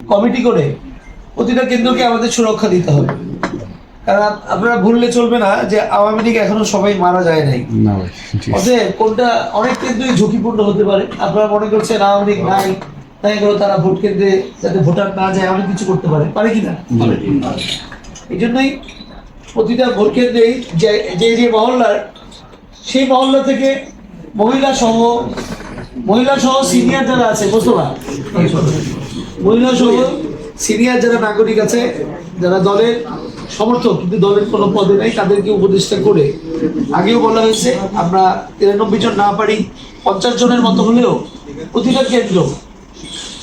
Committee করে প্রতিটা কেন্দ্রকে আমাদের সুরক্ষা দিতে হবে। কারণ আপনারা ভুললে চলবে না যে আওয়ামী লীগ এখনো সবাই মারা যায় নাই। অতএব কোনটা অনেক কেন্দ্রই ঝুঁকিপূর্ণ হতে পারে। আপনারা মনে করছেন আওয়ামী লীগ নাই, তাই করে তারা ভোট কেন্দ্রে যাতে ভোটার না যায় অনেক কিছু করতে পারে কিনা? এই জন্যই প্রতিটা ভোট কেন্দ্রেই যে মহল্লার, সেই মহল্লা থেকে মহিলা সহ সিনিয়র যারা আছে, মহিলা সহ সিনিয়র যারা নাগরিক আছে, যারা দলের সমর্থক কিন্তু দলের কোনো পদে নেই, তাদেরকে উপদেষ্টা করে, আগেও বলা হয়েছে আমরা 93 জন না পারি 50 জনের মতো হলেও প্রতিটা কেন্দ্র,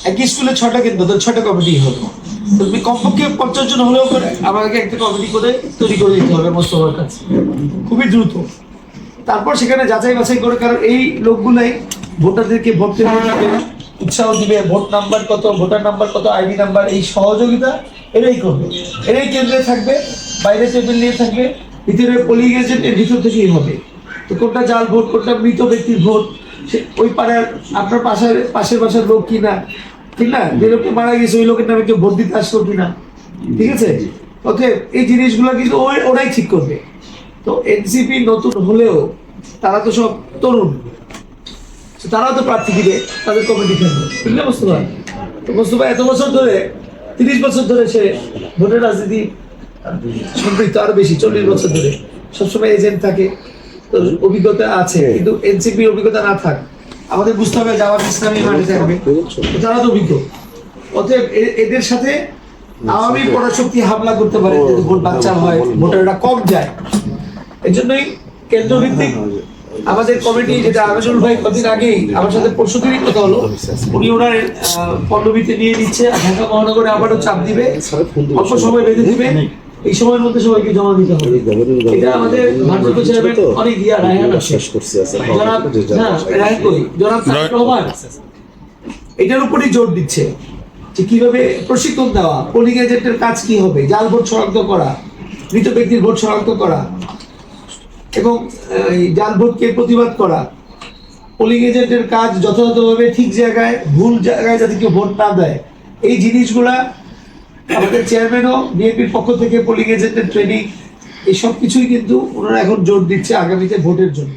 একই স্কুলে 6টা কেন্দ্র, তাহলে 6টা কমিটি হবে। তুমি কমপক্ষে 50 জন হলেও করে আমাকে একটা কমিটি করে তৈরি করে দিতে হবে মোস্তফার কাছে, খুবই দ্রুত। তারপর সেখানে যাচাই বাছাই করে, কারণ এই লোকগুলাই ভোটারদেরকে ভোট দিতে উৎসাহ দিবে, ভোটার নাম্বার কত, আইডি নাম্বার, এই সহযোগিতা এরাই করবে, এরাই কেন্দ্রে থাকবে, বাইরে টেবিল নিয়ে থাকবে, ভিতরে পোলিং এজেন্ট এর ভিতর থেকেই হবে। তো কোনটা জাল ভোট, কোনটা মৃত ব্যক্তির ভোট, সে ওই পাড়ার আপনার পাশের বাসার লোক কিনা, ঠিক না, যে লোককে মারা গেছে ওই লোকের নামে কেউ ভোট দিতে আসলো কিনা, ঠিক আছে। অতএব এই জিনিসগুলো কিন্তু ওরাই ঠিক করবে। তো এনসিপি নতুন হলেও তারা তো সব তরুণ, তারাও তো প্রার্থী দিবে, তাদের কমিটি থাকবে, ঠিক না মোস্তফা? তো মোস্তফা এত বছর ধরে, 30 বছর ধরে সে ভোটের রাজনীতি সম্পৃক্ত, আরো বেশি 40 বছর ধরে সবসময় এজেন্ট থাকে, তো অভিজ্ঞতা আছে। কিন্তু এনসিপি অভিজ্ঞতা না থাক, আমাদের বুঝতে হবে জামাত ইসলামী মাঠে থাকবে, তারা তো অভিজ্ঞ। অতএব এদের সাথে আওয়ামী পরাশক্তি হামলা করতে পারে যদি ভোট বাচ্চা হয়, ভোটাররা কম যায়। এই জন্যই কেন্দ্রভিত্তিক আমাদের কমিটি, যেটা আমিনুল ভাই কদিন আগেই আমার সাথে পরশুদিনই কথা হলো, উনি ওনার পল্লবীতে নিয়ে নিচ্ছে, ঢাকা মহানগরে আবারও চাপ দিবে, অল্প সময় বেঁধে দিবে, এই সময়ের মধ্যে সবাইকে জমা দিতে হবে। এটা আমাদের ভারপ্রাপ্ত চেয়ারম্যান অনেক রায়হান রহমান এটার উপরই জোর দিচ্ছে যে কিভাবে প্রশিক্ষণ দেওয়া, পোলিং এজেন্টের কাজ কি হবে, জাল ভোট শনাক্ত করা, মৃত ব্যক্তির ভোট শনাক্ত করা এবং জাল ভোটকে প্রতিবাদ করা, পোলিং এজেন্টের কাজ যথাযথভাবে ঠিক জায়গায়, ভুল জায়গায় যাতে কেউ ভোট না দেয়, এই জিনিসগুলা আমাদের চেয়ারম্যানও বিএনপির পক্ষ থেকে পোলিং এজেন্টের ট্রেনিং, এই সব কিছুই কিন্তু ওনারা এখন জোর দিচ্ছে আগামীতে ভোটের জন্য।